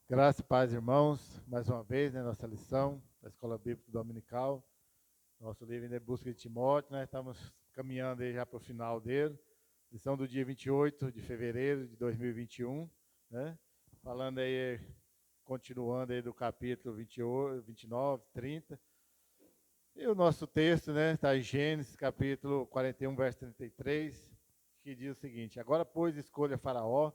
Graça e paz, irmãos. Mais uma vez, né, nossa lição da Escola Bíblica Dominical. Nosso livro ainda é Busca de Timóteo, né? Estamos caminhando aí já para o final dele. Lição do dia 28 de fevereiro de 2021, né? Falando aí, continuando aí do capítulo 28, 29, 30. E o nosso texto, né, está em Gênesis, capítulo 41, verso 33, que diz o seguinte: Agora, pois, escolha Faraó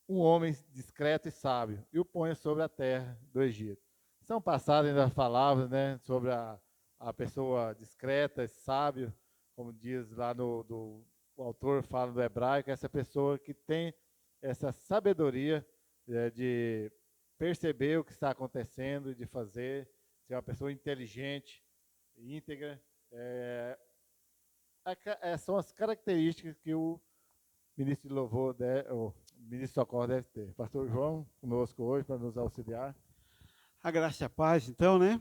um homem discreto e sábio, e o ponha sobre a terra do Egito. São passadas ainda as palavras, né, sobre a pessoa discreta e sábio, como diz lá o autor fala do hebraico, essa pessoa que tem essa sabedoria de perceber o que está acontecendo e de fazer, ser uma pessoa inteligente, íntegra. São as características que o ministro de louvor, o ministro de socorro deve ter. Pastor João, conosco hoje para nos auxiliar. A graça e a paz, então, né?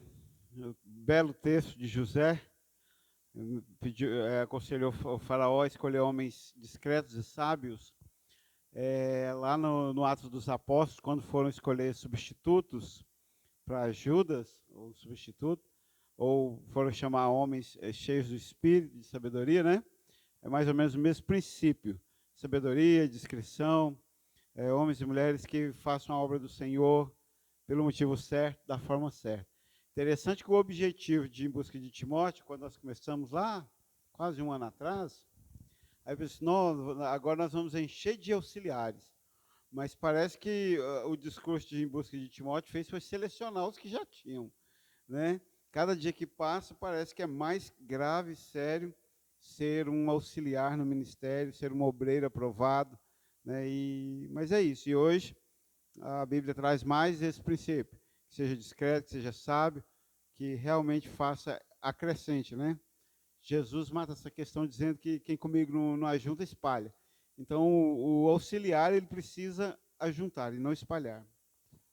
O belo texto de José, aconselhou o faraó a escolher homens discretos e sábios. Lá no Atos dos Apóstolos, quando foram escolher substitutos para Judas, ou substituto, ou foram chamar homens cheios do espírito, de sabedoria, né? É mais ou menos o mesmo princípio. Sabedoria, discrição, homens e mulheres que façam a obra do Senhor pelo motivo certo, da forma certa. Interessante que o objetivo de Em Busca de Timóteo, quando nós começamos lá, quase um ano atrás, aí eu pensei, não, agora nós vamos encher de auxiliares. Mas parece que o discurso de Em Busca de Timóteo fez foi selecionar os que já tinham, né? Cada dia que passa parece que é mais grave, sério, ser um auxiliar no ministério, ser um obreiro aprovado, né? Mas é isso. E hoje a Bíblia traz mais esse princípio, que seja discreto, que seja sábio, que realmente faça acrescente, né? Jesus mata essa questão dizendo que quem comigo não ajunta, espalha. Então, o auxiliar, ele precisa ajuntar e não espalhar.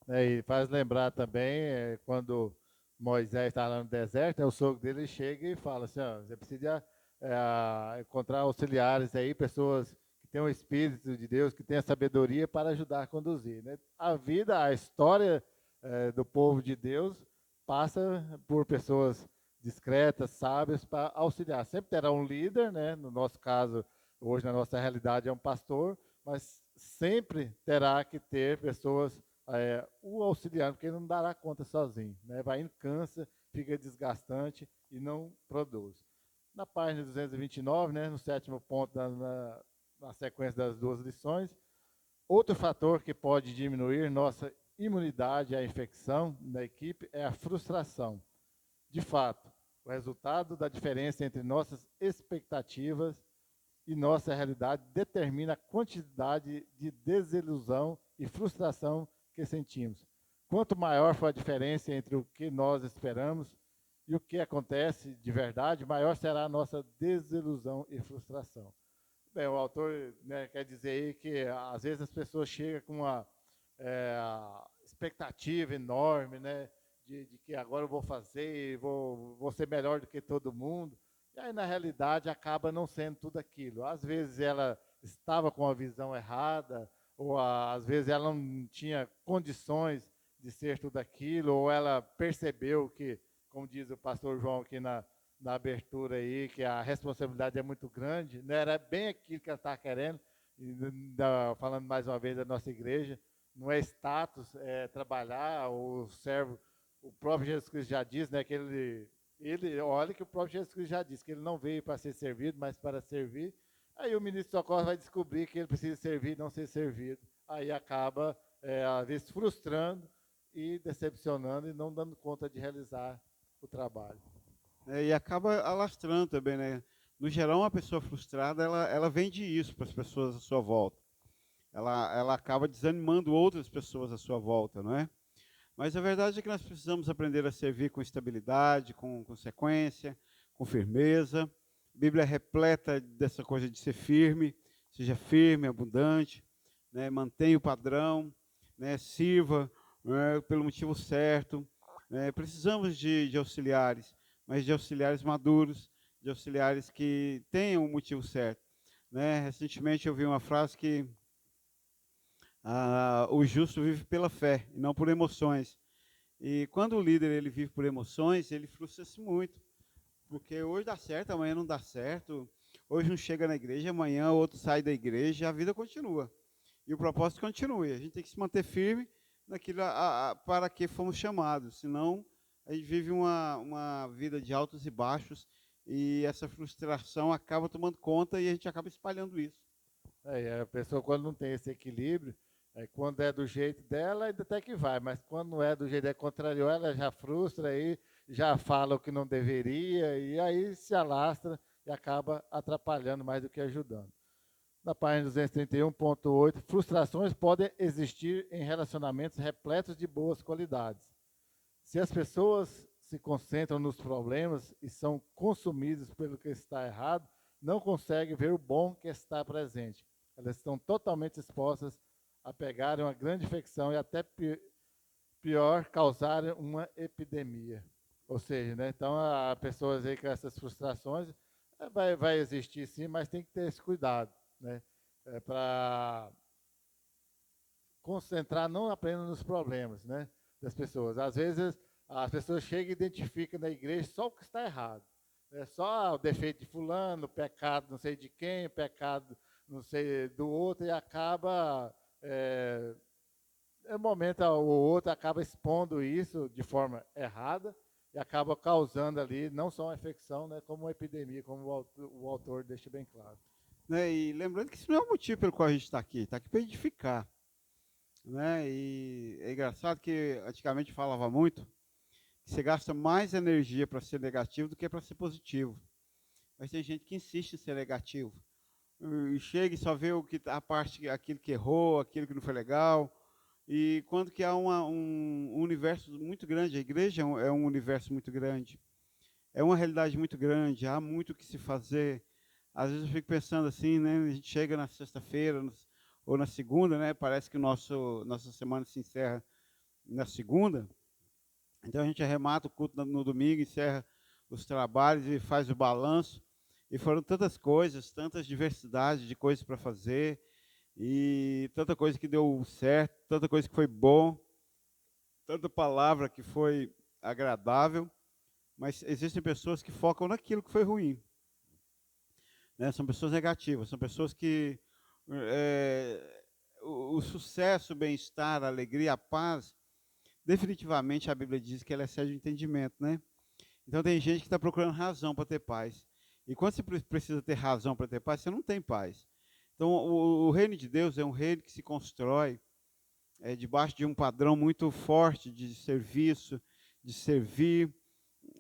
E faz lembrar também, quando Moisés está lá no deserto, o sogro dele chega e fala assim, ó, você precisa encontrar auxiliares aí, pessoas que têm o Espírito de Deus, que têm a sabedoria para ajudar a conduzir. Né? A vida, a história do povo de Deus passa por pessoas discretas, sábias, para auxiliar. Sempre terá um líder, né? No nosso caso, hoje na nossa realidade é um pastor, mas sempre terá que ter pessoas o auxiliar, porque ele não dará conta sozinho, né? Vai indo, cansa, fica desgastante e não produz. Na página 229, né, no sétimo ponto na sequência das duas lições, outro fator que pode diminuir nossa imunidade à infecção da equipe é a frustração. De fato, o resultado da diferença entre nossas expectativas e nossa realidade determina a quantidade de desilusão e frustração que sentimos. Quanto maior for a diferença entre o que nós esperamos e o que acontece de verdade, maior será a nossa desilusão e frustração. Bem, o autor, né, quer dizer aí que às vezes as pessoas chegam com uma é, expectativa enorme, né, de que agora eu vou fazer, vou ser melhor do que todo mundo. E aí, na realidade, acaba não sendo tudo aquilo. Às vezes ela estava com a visão errada, ou às vezes ela não tinha condições de ser tudo aquilo, ou ela percebeu que, como diz o pastor João aqui na abertura aí, que a responsabilidade é muito grande, né? Era bem aquilo que ela estava querendo, e, falando mais uma vez da nossa igreja, não é status, é trabalhar, o servo, o próprio Jesus Cristo já diz, né, que olha que o próprio Jesus Cristo já disse, que ele não veio para ser servido, mas para servir. Aí o ministro de socorro vai descobrir que ele precisa servir, não ser servido. Aí acaba, às vezes, frustrando e decepcionando e não dando conta de realizar o trabalho. E acaba alastrando também, né? No geral, uma pessoa frustrada, ela vende isso para as pessoas à sua volta. Ela acaba desanimando outras pessoas à sua volta, não é? Mas a verdade é que nós precisamos aprender a servir com estabilidade, com consequência, com firmeza. A Bíblia é repleta dessa coisa de ser firme, seja firme, abundante, né? Mantenha o padrão, né? Sirva, né? Pelo motivo certo. Né? Precisamos de auxiliares, mas de auxiliares maduros, de auxiliares que tenham o motivo certo. Né? Recentemente eu vi uma frase que O justo vive pela fé e não por emoções. E quando o líder ele vive por emoções, ele frustra-se muito, porque hoje dá certo, amanhã não dá certo. Hoje um chega na igreja, amanhã o outro sai da igreja, e a vida continua. E o propósito continua. E a gente tem que se manter firme naquilo para que fomos chamados. Senão, a gente vive uma vida de altos e baixos e essa frustração acaba tomando conta e a gente acaba espalhando isso. E a pessoa, quando não tem esse equilíbrio, quando é do jeito dela, ainda até que vai, mas quando não é do jeito, contrariou, ela já frustra aí, já fala o que não deveria, e aí se alastra e acaba atrapalhando mais do que ajudando. Na página 231.8, frustrações podem existir em relacionamentos repletos de boas qualidades. Se as pessoas se concentram nos problemas e são consumidas pelo que está errado, não conseguem ver o bom que está presente. Elas estão totalmente expostas a pegarem uma grande infecção e até pior, causarem uma epidemia. Ou seja, né, então a pessoas aí com essas frustrações vai existir sim, mas tem que ter esse cuidado, né, para concentrar não apenas nos problemas, né, das pessoas. Às vezes as pessoas chegam e identificam na igreja só o que está errado. É só o defeito de fulano, o pecado não sei de quem, o pecado não sei do outro, e acaba, um momento ou outro, acaba expondo isso de forma errada e acaba causando ali não só uma infecção, né, como uma epidemia, como o autor deixa bem claro. Né? E lembrando que isso não é o motivo pelo qual a gente está aqui para edificar. Né? E é engraçado que antigamente falava muito que você gasta mais energia para ser negativo do que para ser positivo. Mas tem gente que insiste em ser negativo. E chega e só vê o que a parte, aquilo que errou, aquilo que não foi legal. E quando que há um universo muito grande, a igreja é um universo muito grande. É uma realidade muito grande, há muito o que se fazer. Às vezes eu fico pensando assim, né? A gente chega na sexta-feira ou na segunda, né? Parece que nossa semana se encerra na segunda. Então a gente arremata o culto no domingo, encerra os trabalhos e faz o balanço. E foram tantas coisas, tantas diversidades de coisas para fazer, e tanta coisa que deu certo, tanta coisa que foi bom, tanta palavra que foi agradável, mas existem pessoas que focam naquilo que foi ruim. Né? São pessoas negativas, são pessoas que o sucesso, o bem-estar, a alegria, a paz, definitivamente a Bíblia diz que ela excede o entendimento, né? Então tem gente que está procurando razão para ter paz. E quando você precisa ter razão para ter paz, você não tem paz. Então o reino de Deus é um reino que se constrói debaixo de um padrão muito forte de serviço, de servir,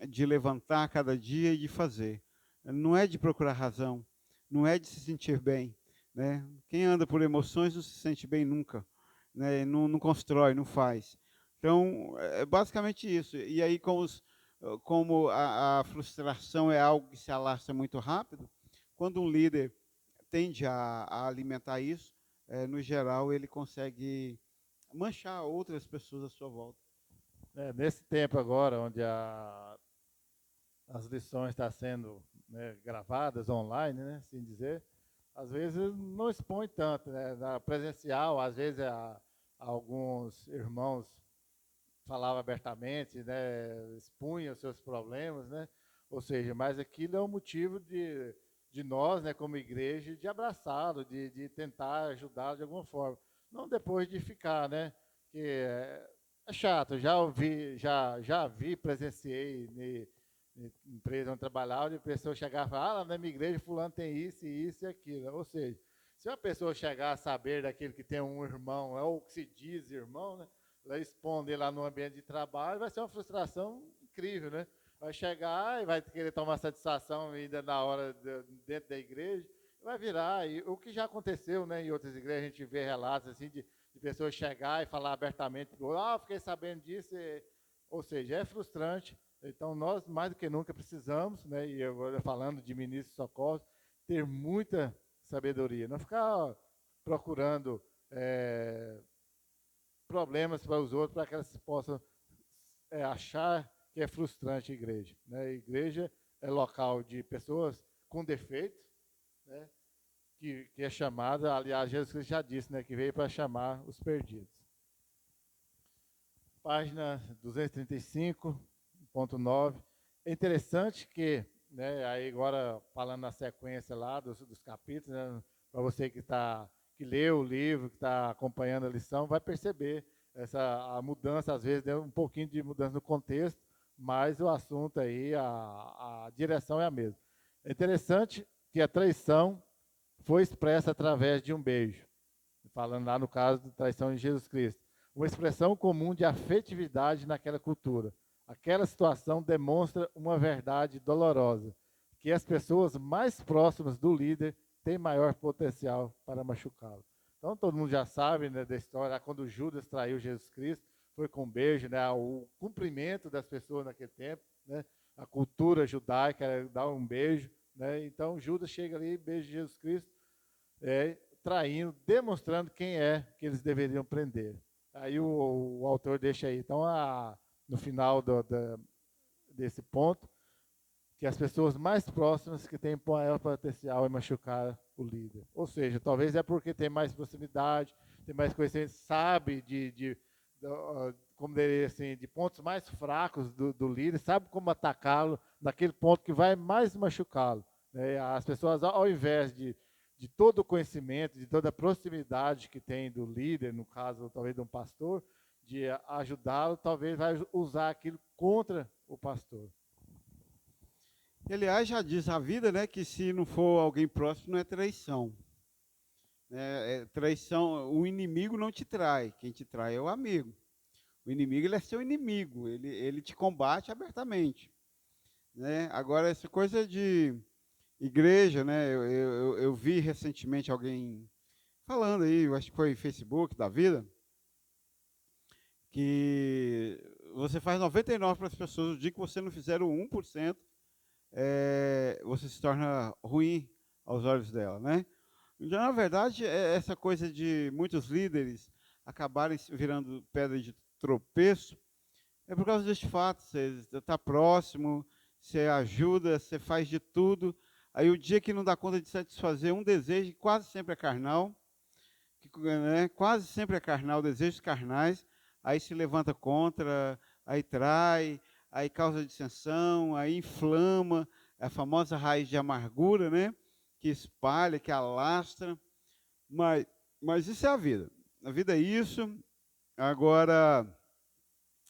de levantar cada dia e de fazer. Não é de procurar razão, não é de se sentir bem. Né? Quem anda por emoções não se sente bem nunca, né? Não constrói, não faz. Então, é basicamente isso. E aí, como a frustração é algo que se alastra muito rápido, quando um líder tende a alimentar isso, no geral, ele consegue manchar outras pessoas à sua volta. Nesse tempo agora, onde as lições estão sendo, né, gravadas online, né, assim dizer, às vezes não expõe tanto, né, na presencial, às vezes alguns irmãos falavam abertamente, né, expunham os seus problemas, né, ou seja, mas aquilo é um motivo de nós, né, como igreja, de abraçá-lo, de tentar ajudá-lo de alguma forma, não depois de ficar, né, que é chato, já ouvi, já vi, presenciei empresa onde trabalhava, de pessoa chegar e falar, lá na minha igreja fulano tem isso, isso e aquilo. Ou seja, se uma pessoa chegar a saber daquele que tem um irmão, é o que se diz irmão, né? Ela expondo lá no ambiente de trabalho, vai ser uma frustração incrível, né? Vai chegar e vai querer tomar satisfação ainda na hora dentro da igreja, vai virar. E o que já aconteceu, né? Em outras igrejas a gente vê relatos assim de pessoas chegar e falar abertamente, fiquei sabendo disso, ou seja, é frustrante. Então, nós, mais do que nunca, precisamos, né, e agora falando de ministro de socorro, ter muita sabedoria, não ficar procurando problemas para os outros, para que elas possam achar que é frustrante a igreja. Né? A igreja é local de pessoas com defeitos, né, que é chamada, aliás, Jesus Cristo já disse, né, que veio para chamar os perdidos. Página 235.9. É interessante que, né, aí agora falando na sequência lá dos capítulos, né, para você que leu o livro, que está acompanhando a lição, vai perceber a mudança, às vezes deu um pouquinho de mudança no contexto, mas o assunto aí, a direção é a mesma. É interessante que a traição foi expressa através de um beijo, falando lá no caso da traição de Jesus Cristo. Uma expressão comum de afetividade naquela cultura. Aquela situação demonstra uma verdade dolorosa, que as pessoas mais próximas do líder têm maior potencial para machucá-lo. Então, todo mundo já sabe, né, da história, quando Judas traiu Jesus Cristo, foi com um beijo, né, o cumprimento das pessoas naquele tempo, né, a cultura judaica era dar um beijo, né, então Judas chega ali e beija Jesus Cristo, traindo, demonstrando quem é que eles deveriam prender. Aí o autor deixa aí, então, no final desse ponto, que as pessoas mais próximas que têm maior potencial em machucar o líder. Ou seja, talvez é porque tem mais proximidade, tem mais conhecimento, sabe como dizer assim, de pontos mais fracos do líder, sabe como atacá-lo naquele ponto que vai mais machucá-lo. Né? As pessoas, ao invés de todo o conhecimento, de toda a proximidade que tem do líder, no caso talvez de um pastor, de ajudá-lo, talvez vai usar aquilo contra o pastor. E, aliás, já diz a vida, né, que se não for alguém próximo, não é traição. Traição, o inimigo não te trai, quem te trai é o amigo. O inimigo, ele é seu inimigo, ele te combate abertamente. Né? Agora, essa coisa de igreja, né, eu vi recentemente alguém falando aí, eu acho que foi Facebook da vida, que você faz 99 para as pessoas, o dia que você não fizer o 1%, você se torna ruim aos olhos dela, né? Então, na verdade, essa coisa de muitos líderes acabarem virando pedra de tropeço é por causa deste fato. Você está próximo, você ajuda, você faz de tudo. Aí o dia que não dá conta de satisfazer um desejo, que quase sempre é carnal, quase sempre é carnal, desejos carnais, aí se levanta contra, aí trai, aí causa dissensão, aí inflama, a famosa raiz de amargura, né? Que espalha, que alastra. Mas isso é a vida. A vida é isso. Agora,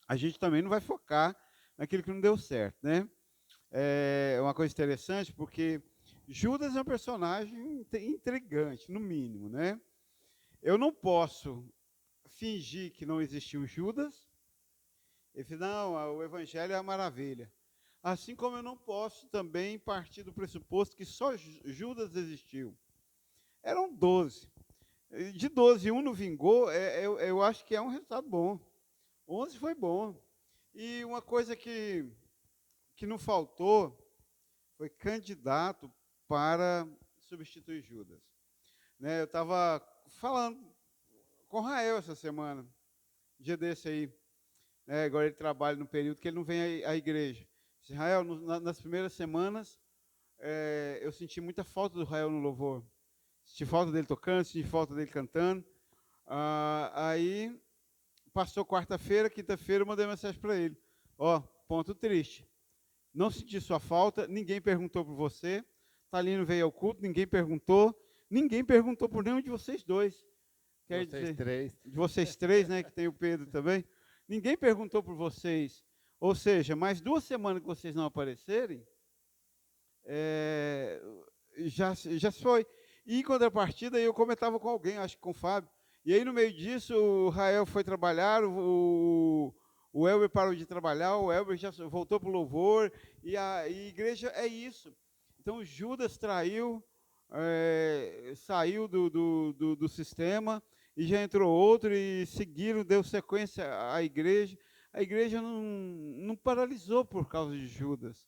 a gente também não vai focar naquilo que não deu certo, né? É uma coisa interessante, porque Judas é um personagem intrigante, no mínimo, né? Eu não posso fingir que não existiu Judas. Ele disse, não, o evangelho é a maravilha. Assim como eu não posso também partir do pressuposto que só Judas existiu. Eram 12. De 12, um não vingou, eu acho que é um resultado bom. 11 foi bom. E uma coisa que não faltou foi candidato para substituir Judas. Né, eu estava falando com Rael essa semana, um dia desse aí. Agora ele trabalha no período que ele não vem à igreja. Israel, nas primeiras semanas, eu senti muita falta do Israel no louvor. Senti falta dele tocando, senti falta dele cantando. Aí, passou quarta-feira, quinta-feira, eu mandei mensagem para ele. Ponto triste. Não senti sua falta, ninguém perguntou por você. Talino veio ao culto, ninguém perguntou. Ninguém perguntou por nenhum de vocês dois. Quer dizer, Três. De vocês três, né, que tem o Pedro também. Ninguém perguntou por vocês. Ou seja, mais 2 semanas que vocês não aparecerem, já se foi. E em contrapartida, eu comentava com alguém, acho que com o Fábio. E aí, no meio disso, o Rael foi trabalhar, o Elber parou de trabalhar, o Elber já voltou para o louvor, e a igreja é isso. Então, Judas traiu, saiu do sistema, e já entrou outro, e seguiram, deu sequência à igreja. A igreja não paralisou por causa de Judas.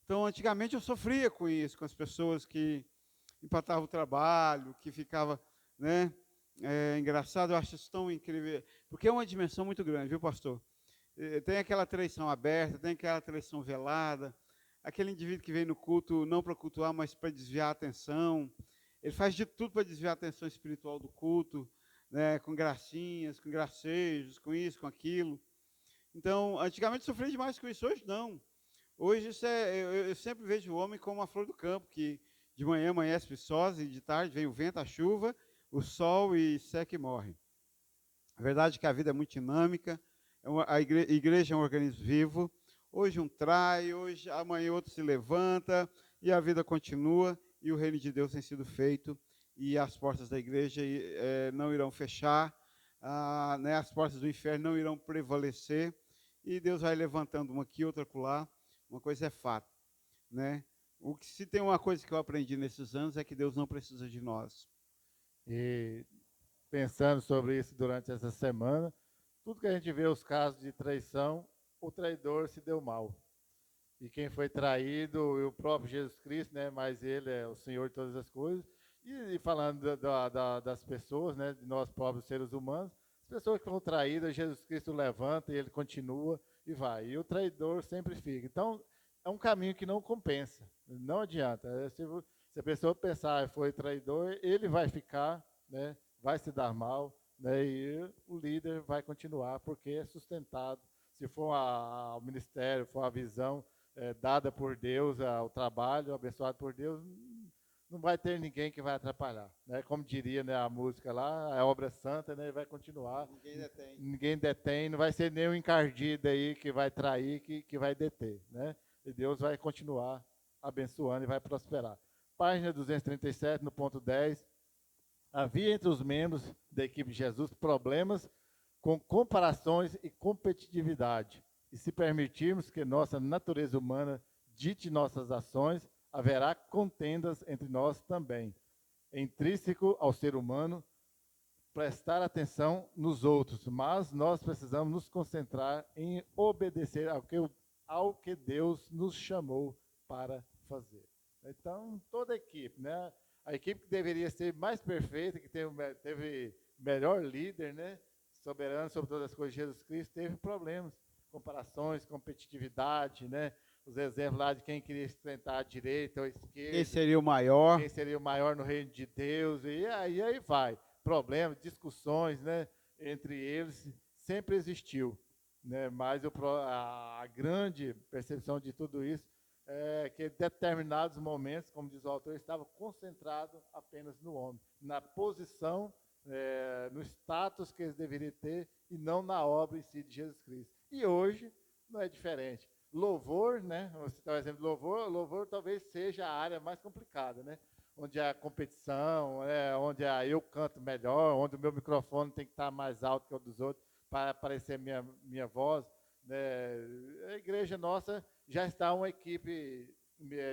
Então, antigamente eu sofria com isso, com as pessoas que empatavam o trabalho, que ficava, né? Engraçado, eu acho isso tão incrível, porque é uma dimensão muito grande, viu, pastor? Tem aquela traição aberta, tem aquela traição velada, aquele indivíduo que vem no culto não para cultuar, mas para desviar a atenção. Ele faz de tudo para desviar a atenção espiritual do culto, né, com gracinhas, com gracejos, com isso, com aquilo. Então, antigamente sofria demais com isso, hoje não. Hoje eu sempre vejo o homem como a flor do campo, que de manhã amanhece viçosa e de tarde vem o vento, a chuva, o sol e seca e morre. A verdade é que a vida é muito dinâmica, a igreja é um organismo vivo. Hoje um trai, hoje amanhã outro se levanta e a vida continua e o reino de Deus tem sido feito e as portas da igreja não irão fechar, né, as portas do inferno não irão prevalecer e Deus vai levantando uma aqui, outra acolá. Uma coisa é fato, né? Se tem uma coisa que eu aprendi nesses anos é que Deus não precisa de nós. E pensando sobre isso durante essa semana, tudo que a gente vê os casos de traição, o traidor se deu mal. E quem foi traído, o próprio Jesus Cristo, né? Mas ele é o Senhor de todas as coisas. E falando das pessoas, né? De nós próprios seres humanos, as pessoas que foram traídas, Jesus Cristo levanta e ele continua e vai. E o traidor sempre fica. Então, é um caminho que não compensa. Não adianta. Se a pessoa pensar foi traidor, ele vai ficar, né? Vai se dar mal, né? E o líder vai continuar, porque é sustentado. Se for o ministério, for a visão dada por Deus, o trabalho abençoado por Deus, não vai ter ninguém que vai atrapalhar, né? Como diria, né, a música lá, a obra santa, né, vai continuar. Ninguém detém, não vai ser nenhum encardido aí que vai trair, que vai deter, né? E Deus vai continuar abençoando e vai prosperar. Página 237, no ponto 10. Havia entre os membros da equipe de Jesus problemas com comparações e competitividade. E se permitirmos que nossa natureza humana dite nossas ações, haverá contendas entre nós também. É intrínseco ao ser humano prestar atenção nos outros, mas nós precisamos nos concentrar em obedecer ao que Deus nos chamou para fazer. Então, toda a equipe, né? A equipe que deveria ser mais perfeita, que teve melhor líder, né? Soberano sobre todas as coisas, Jesus Cristo, teve problemas, comparações, competitividade, né? Os exemplos lá de quem queria enfrentar a direita ou a esquerda. Quem seria o maior? Quem seria o maior no reino de Deus, e aí vai. Problemas, discussões, né? Entre eles, sempre existiu. Né? Mas a grande percepção de tudo isso é que em determinados momentos, como diz o autor, estava concentrado apenas no homem, na posição, no status que eles deveriam ter e não na obra em si de Jesus Cristo. E hoje não é diferente. Louvor, né? Você está o exemplo de louvor talvez seja a área mais complicada, né? Onde a competição, onde eu canto melhor, onde o meu microfone tem que estar mais alto que o dos outros para aparecer minha voz. Né? A igreja nossa já está uma equipe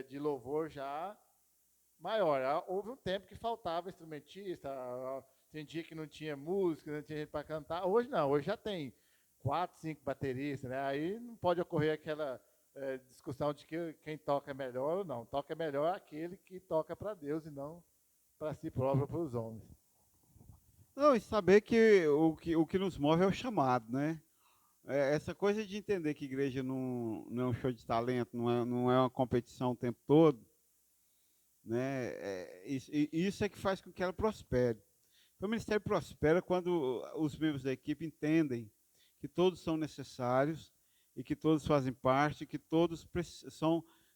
de louvor já maior. Houve um tempo que faltava instrumentista, tem dia que não tinha música, não tinha gente para cantar. Hoje não, hoje já tem 4, 5 bateristas, né? Aí não pode ocorrer aquela discussão de que quem toca melhor ou não. Toca melhor aquele que toca para Deus e não para si próprio, para os homens. Não, e saber que o que nos move é o chamado, né? Essa coisa de entender que igreja não é um show de talento, não é uma competição o tempo todo, né? Isso é que faz com que ela prospere. Então, o ministério prospera quando os membros da equipe entendem que todos são necessários e que todos fazem parte, que todos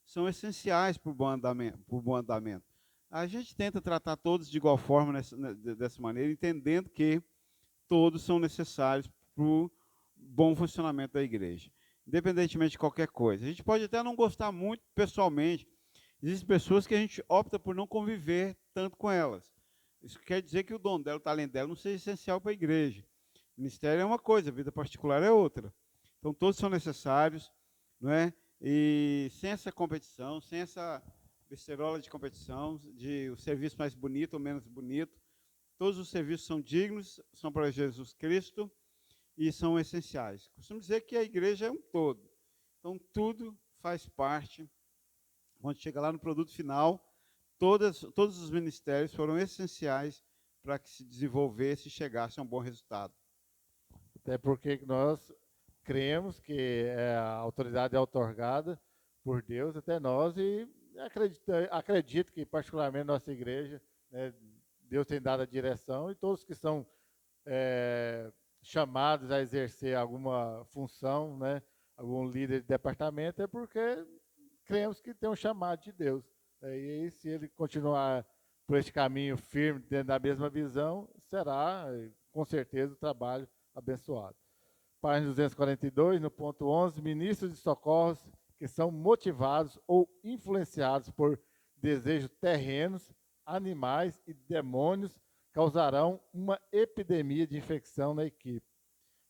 são essenciais para o bom andamento. A gente tenta tratar todos de igual forma dessa maneira, entendendo que todos são necessários para o bom funcionamento da igreja, independentemente de qualquer coisa. A gente pode até não gostar muito pessoalmente. Existem pessoas que a gente opta por não conviver tanto com elas. Isso quer dizer que o dom dela, o talento dela não seja essencial para a igreja. O ministério é uma coisa, a vida particular é outra. Então, todos são necessários, não é? E sem essa competição, sem essa besterola de competição, de o serviço mais bonito ou menos bonito, todos os serviços são dignos, são para Jesus Cristo e são essenciais. Costumo dizer que a igreja é um todo. Então, tudo faz parte. Quando chega lá no produto final, todos os ministérios foram essenciais para que se desenvolvesse e chegasse a um bom resultado. Até porque nós cremos que a autoridade é outorgada por Deus até nós e acredito que particularmente nossa igreja né? Deus tem dado a direção e todos que são chamados a exercer alguma função, né? Algum líder de departamento, é porque cremos que tem um chamado de Deus. E aí, se ele continuar por esse caminho firme, dentro da mesma visão, será, com certeza, o trabalho abençoado. Página 242, no ponto 11, ministros de socorros que são motivados ou influenciados por desejos terrenos, animais e demônios causarão uma epidemia de infecção na equipe,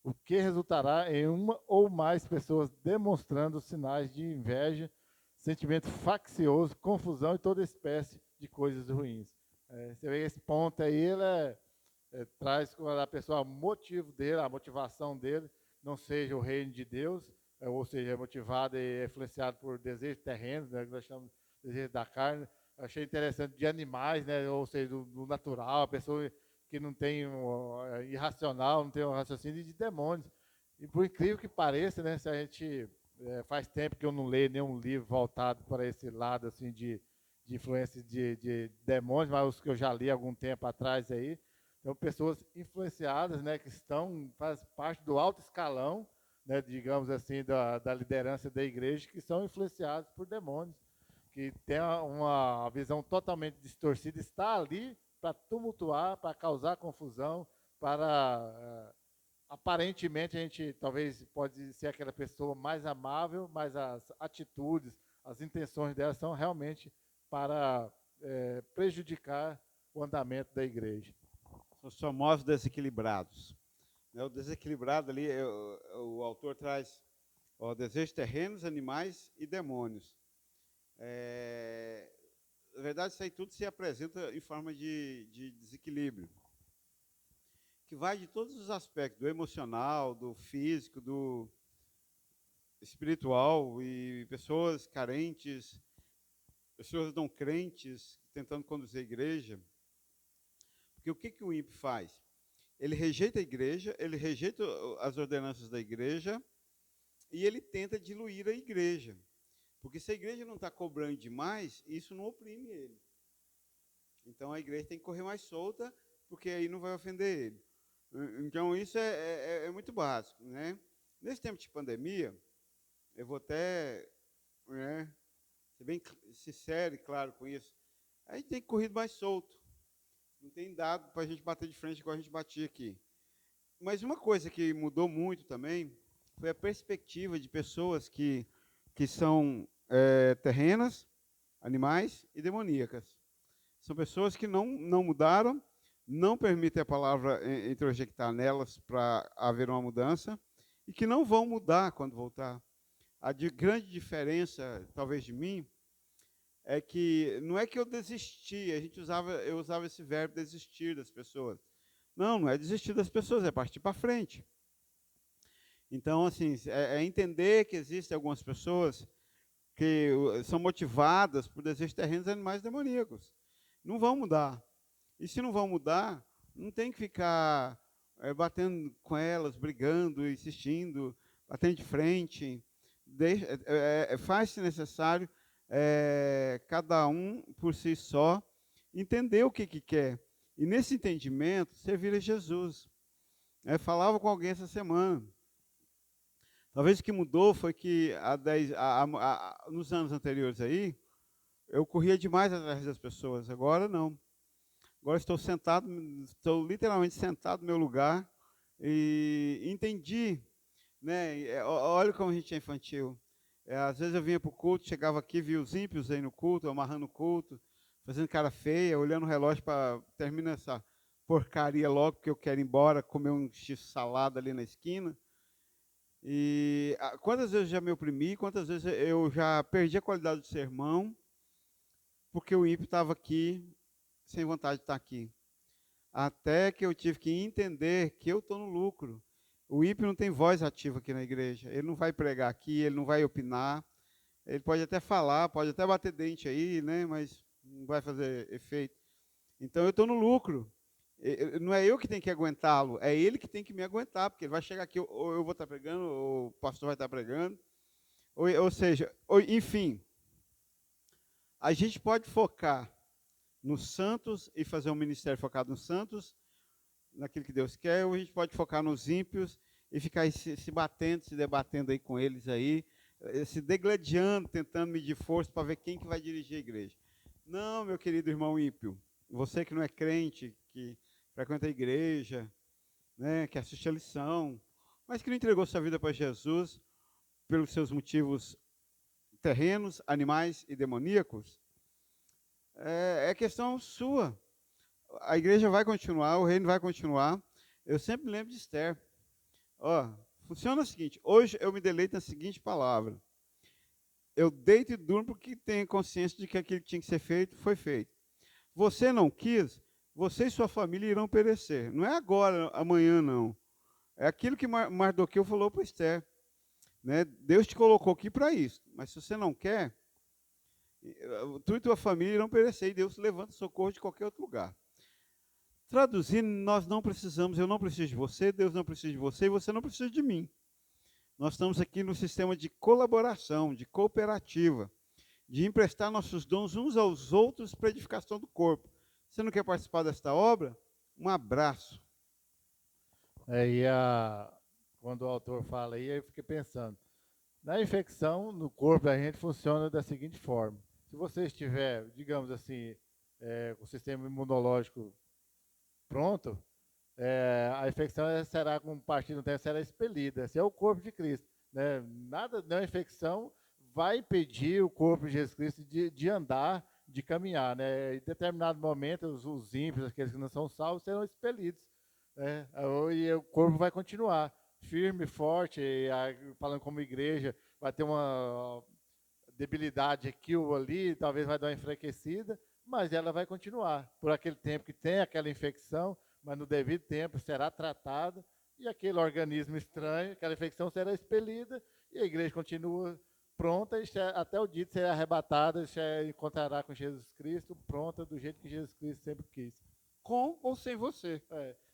o que resultará em uma ou mais pessoas demonstrando sinais de inveja, sentimento faccioso, confusão e toda espécie de coisas ruins. Você vê esse ponto aí, ele traz com a pessoa o motivo dele, a motivação dele, não seja o reino de Deus, ou seja, é motivado e influenciado por desejos terrenos, né, que nós chamamos de desejos da carne. Achei interessante de animais, né, ou seja, do natural, a pessoa que não tem irracional, não tem um raciocínio, de demônios. E por incrível que pareça, né, se a gente faz tempo que eu não leio nenhum livro voltado para esse lado assim de influência de demônios, mas os que eu já li há algum tempo atrás aí, então pessoas influenciadas, né, que faz parte do alto escalão, né, digamos assim, da liderança da igreja, que são influenciados por demônios, que tem uma visão totalmente distorcida, está ali para tumultuar, para causar confusão, para aparentemente a gente talvez pode ser aquela pessoa mais amável, mas as atitudes, as intenções dela são realmente para prejudicar o andamento da igreja. São os famosos desequilibrados. O desequilibrado ali, o autor traz desejos terrenos, animais e demônios. Na verdade, isso aí tudo se apresenta em forma de desequilíbrio, que vai de todos os aspectos, do emocional, do físico, do espiritual, e pessoas carentes, pessoas não crentes, tentando conduzir a igreja. Porque o que o ímpio faz? Ele rejeita a igreja, ele rejeita as ordenanças da igreja, e ele tenta diluir a igreja. Porque se a igreja não está cobrando demais, isso não oprime ele. Então a igreja tem que correr mais solta, porque aí não vai ofender ele. Então isso é muito básico, né? Nesse tempo de pandemia, eu vou até ser bem sincero e claro com isso, a gente tem corrido mais solto. Não tem dado para a gente bater de frente igual a gente batia aqui. Mas uma coisa que mudou muito também foi a perspectiva de pessoas que são terrenas, animais e demoníacas. São pessoas que não mudaram, não permitem a palavra introjectar nelas para haver uma mudança e que não vão mudar quando voltar. A grande diferença, talvez, de mim, é que não é que eu desisti, eu usava esse verbo desistir das pessoas. Não é desistir das pessoas, é partir para frente. Então, assim, é entender que existem algumas pessoas que são motivadas por desejos terrenos, animais demoníacos. Não vão mudar. E se não vão mudar, não tem que ficar batendo com elas, brigando, insistindo, batendo de frente. Faz-se necessário cada um por si só entender o que quer. E nesse entendimento, servir a Jesus. Falava com alguém essa semana. Talvez o que mudou foi que nos anos anteriores aí, eu corria demais atrás das pessoas. Agora não. Agora estou literalmente sentado no meu lugar e entendi, né? Olha como a gente é infantil. Às vezes eu vinha para o culto, chegava aqui, via os ímpios aí no culto, amarrando o culto, fazendo cara feia, olhando o relógio para terminar essa porcaria logo, porque eu quero ir embora, comer um x-salada ali na esquina. E quantas vezes eu já me oprimi, quantas vezes eu já perdi a qualidade do sermão, porque o ímpio estava aqui, sem vontade de estar aqui. Até que eu tive que entender que eu estou no lucro. O ímpio não tem voz ativa aqui na igreja. Ele não vai pregar aqui, ele não vai opinar. Ele pode até falar, pode até bater dente aí, né? Mas não vai fazer efeito. Então eu estou no lucro. Não é eu que tenho que aguentá-lo, é ele que tem que me aguentar, porque ele vai chegar aqui, ou eu vou estar pregando, ou o pastor vai estar pregando. Ou seja, enfim, a gente pode focar nos santos e fazer um ministério focado nos santos, naquilo que Deus quer, ou a gente pode focar nos ímpios e ficar aí se batendo, se debatendo aí com eles aí, se degladiando, tentando medir força para ver quem que vai dirigir a igreja. Não, meu querido irmão ímpio, você que não é crente, que frequenta a igreja, né, que assiste a lição, mas que não entregou sua vida para Jesus pelos seus motivos terrenos, animais e demoníacos, é questão sua. A igreja vai continuar, o reino vai continuar. Eu sempre lembro de Esther. Ó, funciona o seguinte, hoje eu me deleito na seguinte palavra. Eu deito e durmo porque tenho consciência de que aquilo que tinha que ser feito, foi feito. Você não quis, você e sua família irão perecer. Não é agora, amanhã, não. É aquilo que Mardoqueu falou para Esther. Né? Deus te colocou aqui para isso. Mas se você não quer, tu e tua família irão perecer. E Deus levanta socorro de qualquer outro lugar. Traduzindo, nós não precisamos, eu não preciso de você, Deus não precisa de você e você não precisa de mim. Nós estamos aqui no sistema de colaboração, de cooperativa, de emprestar nossos dons uns aos outros para a edificação do corpo. Você não quer participar desta obra? Um abraço. Quando o autor fala aí, eu fiquei pensando. Na infecção, no corpo da gente funciona da seguinte forma. Se você estiver, digamos assim, com o sistema imunológico pronto, a infecção será, com partido do tempo, será expelida. Esse é o corpo de Cristo. Né? Nada da infecção vai impedir o corpo de Jesus Cristo de andar, de caminhar. Né? Em determinado momento, os ímpios, aqueles que não são salvos, serão expelidos. Né? E o corpo vai continuar firme, forte, falando como igreja, vai ter uma debilidade aqui ou ali, talvez vai dar uma enfraquecida, mas ela vai continuar por aquele tempo que tem aquela infecção, mas no devido tempo será tratada e aquele organismo estranho, aquela infecção será expelida e a igreja continua pronta e até o dia de ser arrebatada, se encontrará com Jesus Cristo pronta do jeito que Jesus Cristo sempre quis. Com ou sem você.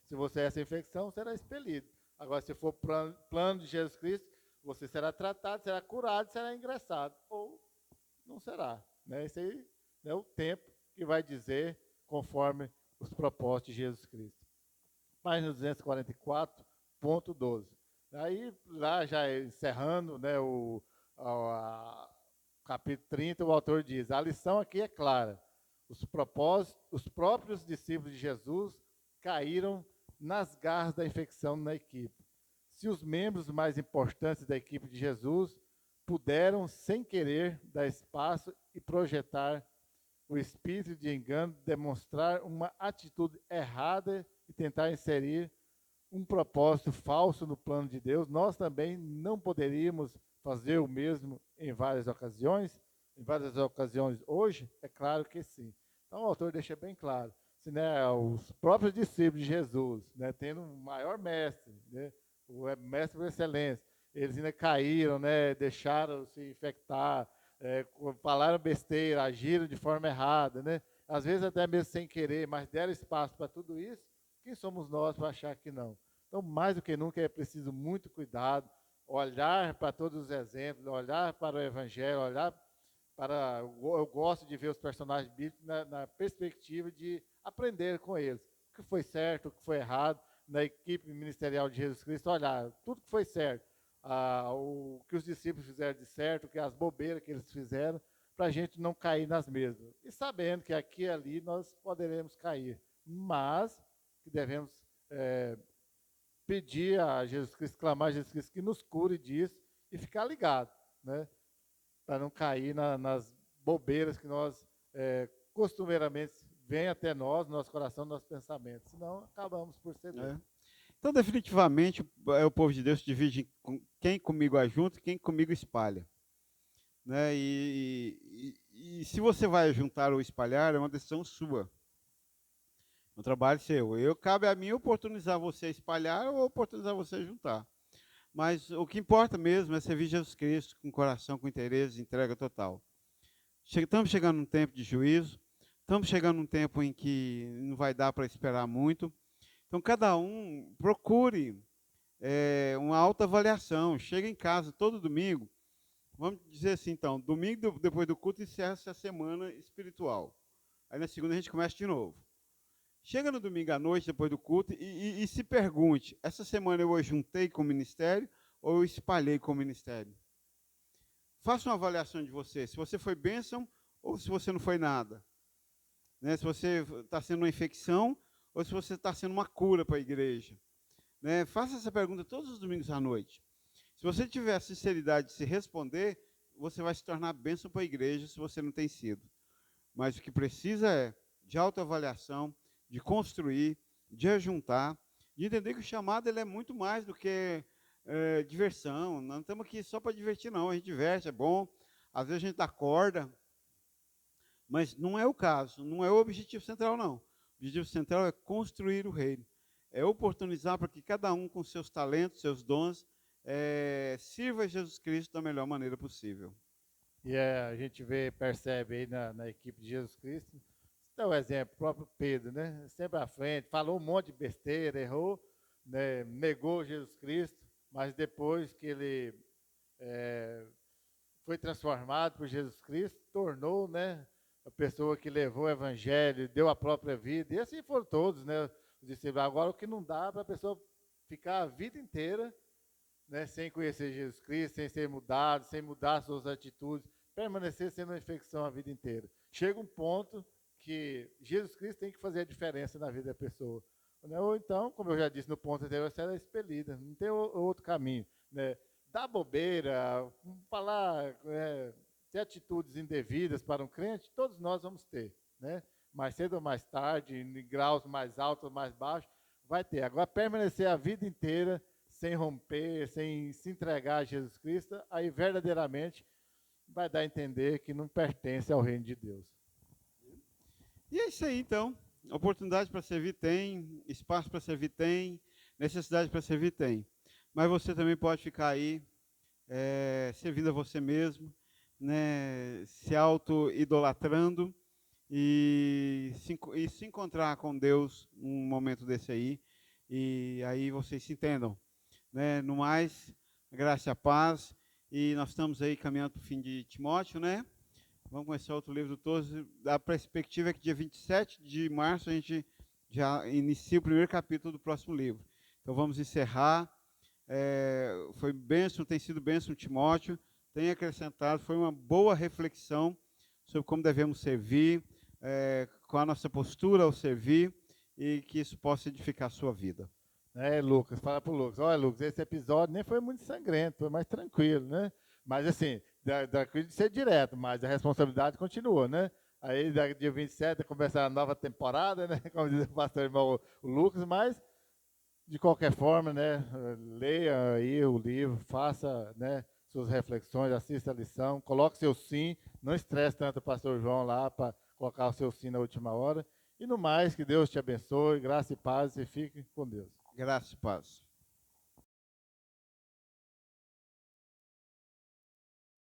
Se você é essa infecção, será expelido. Agora, se for plano de Jesus Cristo, você será tratado, será curado, será ingressado. Ou não será. Né? Esse aí é o tempo que vai dizer conforme os propósitos de Jesus Cristo. Página 244.12. Aí, lá já encerrando, né, o capítulo 30, o autor diz, a lição aqui é clara. Os próprios discípulos de Jesus caíram nas garras da infecção na equipe. Se os membros mais importantes da equipe de Jesus puderam, sem querer, dar espaço e projetar o espírito de engano, demonstrar uma atitude errada e tentar inserir um propósito falso no plano de Deus, nós também não poderíamos fazer o mesmo em várias ocasiões? Em várias ocasiões hoje? É claro que sim. Então o autor deixa bem claro. Se, né, os próprios discípulos de Jesus, né, tendo um maior mestre, né, o mestre por excelência, eles ainda caíram, né, deixaram se infectar, falaram besteira, agiram de forma errada, né, às vezes até mesmo sem querer, mas deram espaço para tudo isso. Quem somos nós para achar que não? Então, mais do que nunca, é preciso muito cuidado, olhar para todos os exemplos, olhar para o Evangelho, olhar para... Eu gosto de ver os personagens bíblicos na perspectiva de aprender com eles. O que foi certo, o que foi errado, na equipe ministerial de Jesus Cristo, olhar tudo que foi certo, o que os discípulos fizeram de certo, as bobeiras que eles fizeram, para a gente não cair nas mesmas. E sabendo que aqui e ali nós poderemos cair, mas que devemos pedir a Jesus Cristo, clamar a Jesus Cristo que nos cure disso e ficar ligado, né? Para não cair nas bobeiras que nós costumeiramente vem até nós, nosso coração, nosso pensamento. Senão acabamos por ceder. Então, definitivamente, o povo de Deus se divide em quem comigo ajunta e quem comigo espalha. Né? E se você vai juntar ou espalhar, é uma decisão sua. É um trabalho seu. Cabe a mim oportunizar você a espalhar ou oportunizar você a juntar. Mas o que importa mesmo é servir Jesus Cristo com coração, com interesse, entrega total. Estamos chegando num tempo de juízo, estamos chegando num tempo em que não vai dar para esperar muito. Então, cada um procure uma autoavaliação. Chega em casa todo domingo. Vamos dizer assim, então, domingo depois do culto encerra-se a semana espiritual. Aí na segunda a gente começa de novo. Chega no domingo à noite, depois do culto, e se pergunte, essa semana eu juntei com o ministério ou eu espalhei com o ministério? Faça uma avaliação de você, se você foi bênção ou se você não foi nada. Né? Se você está sendo uma infecção ou se você está sendo uma cura para a igreja. Né? Faça essa pergunta todos os domingos à noite. Se você tiver a sinceridade de se responder, você vai se tornar bênção para a igreja se você não tem sido. Mas o que precisa é de autoavaliação, de construir, de ajuntar, de entender que o chamado ele é muito mais do que diversão. Não estamos aqui só para divertir, não. A gente diverte, é bom. Às vezes a gente acorda, mas não é o caso, não é o objetivo central, não. O objetivo central é construir o reino. É oportunizar para que cada um, com seus talentos, seus dons, sirva a Jesus Cristo da melhor maneira possível. E a gente percebe aí na equipe de Jesus Cristo, dá o exemplo, o próprio Pedro, né? Sempre à frente, falou um monte de besteira, errou, né? Negou Jesus Cristo, mas depois que ele foi transformado por Jesus Cristo, tornou, né, a pessoa que levou o evangelho, deu a própria vida, e assim foram todos, né, os discípulos. Agora, o que não dá para a pessoa ficar a vida inteira, né, sem conhecer Jesus Cristo, sem ser mudado, sem mudar suas atitudes, permanecer sendo uma infecção a vida inteira. Chega um ponto que Jesus Cristo tem que fazer a diferença na vida da pessoa. Né? Ou então, como eu já disse no ponto anterior, você é expelida, não tem outro caminho. Né? Dá bobeira, falar, ter atitudes indevidas para um crente, todos nós vamos ter. Né? Mais cedo ou mais tarde, em graus mais altos ou mais baixos, vai ter. Agora, permanecer a vida inteira sem romper, sem se entregar a Jesus Cristo, aí verdadeiramente vai dar a entender que não pertence ao reino de Deus. E é isso aí, então. Oportunidade para servir tem, espaço para servir tem, necessidade para servir tem. Mas você também pode ficar aí, servindo a você mesmo, né, se auto-idolatrando e se encontrar com Deus num momento desse aí, e aí vocês se entendam. Né? No mais, graça e a paz, e nós estamos aí caminhando para o fim de Timóteo, né? Vamos começar outro livro do Todos. A perspectiva é que dia 27 de março a gente já inicia o primeiro capítulo do próximo livro. Então vamos encerrar. Foi bênção, tem sido bênção Timóteo, tem acrescentado, foi uma boa reflexão sobre como devemos servir, com a nossa postura ao servir, e que isso possa edificar a sua vida. Lucas, fala para o Lucas, olha, Lucas, esse episódio nem foi muito sangrento, foi mais tranquilo, né? Mas assim, tranquilo de ser direto, mas a responsabilidade continua, né? Aí, dia 27, começa a nova temporada, né? Como diz o pastor irmão o Lucas, mas, de qualquer forma, né? Leia aí o livro, faça, né, suas reflexões, assista a lição, coloque seu sim, não estresse tanto o pastor João lá para colocar o seu sim na última hora. E no mais, que Deus te abençoe, graça e paz, e fique com Deus. Graça e paz.